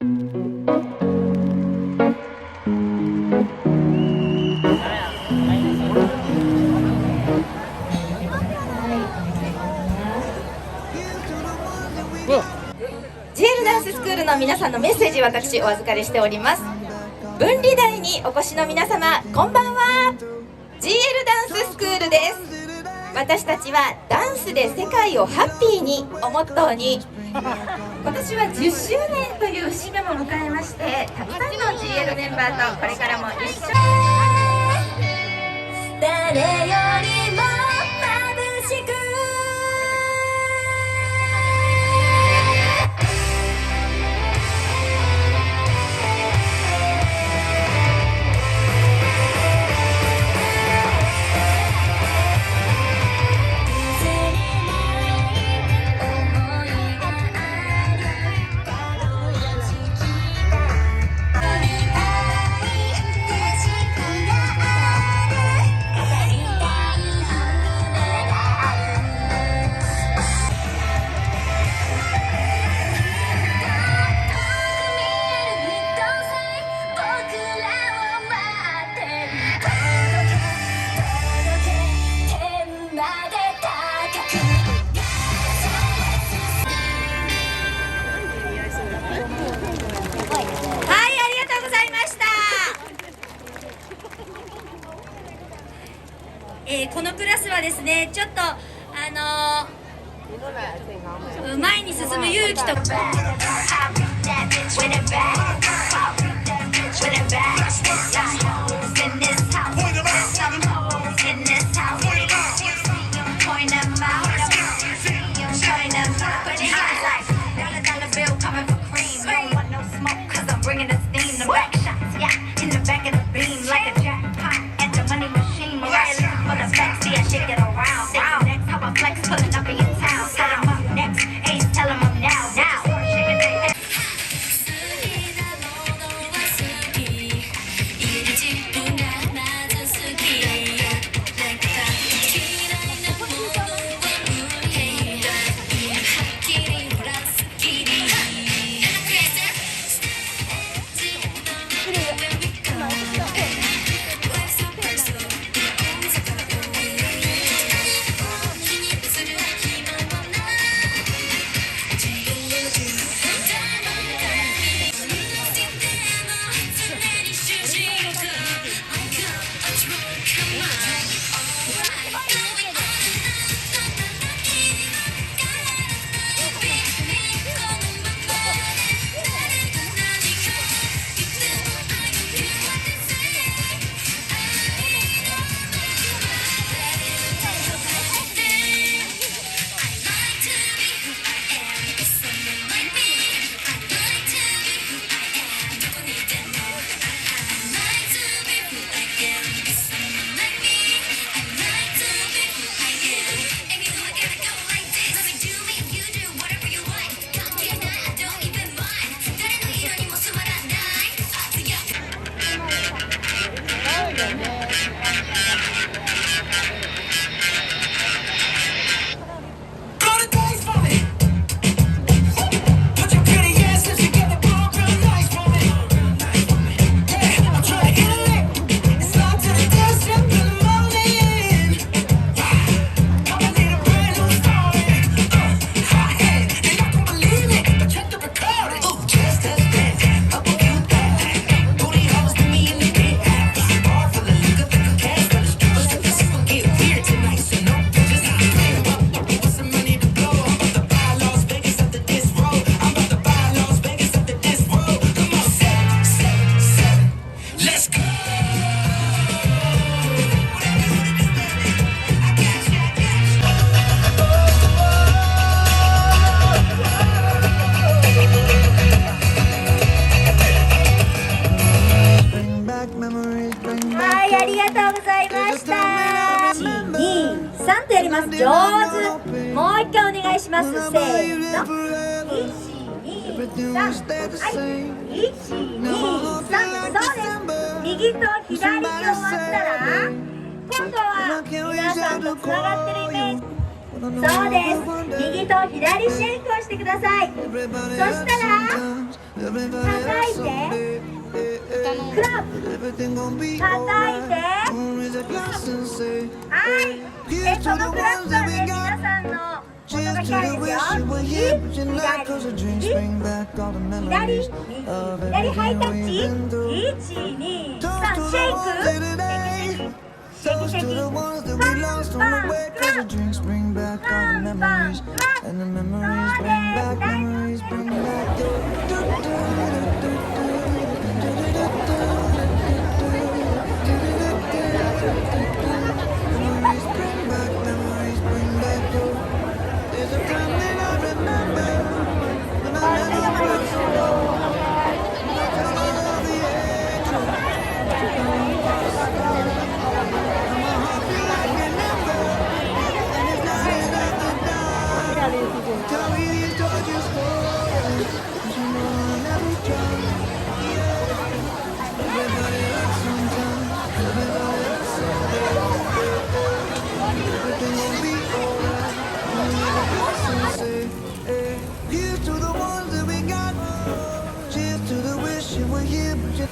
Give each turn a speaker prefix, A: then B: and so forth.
A: GL ダンススクールの皆さんのメッセージ、私お預かりしております。文理台にお越しの皆様、こんばんは。 GL ダンススクールです。私たちはダンスで世界をハッピーにをモットーに、今年は10周年という節目も迎えまして、たくさんの GL メンバーとこれからも一緒に誰よりも眩しくこのクラスはですね、ちょっと前に進む勇気とありがとうございました。1、2、3とやります。上手。もう一回お願いします。せーの。1、2、3。はい。1、2、3。そうです。右と左に終わったら、今度は皆さんとつながってるイメージ。そうです。右と左シェイクをしてください。そしたら
B: クラブ叩いてはい、そのクラップはね、皆さんの音が光るですよ。右、左、左ハイタッチ。1、2、3、シェイク。シェキシェキ。パンパンクラップ。パンパンクラップ。そうです。大好き。
C: Here's to the ones that we got. Cheers to the wish you were here, but you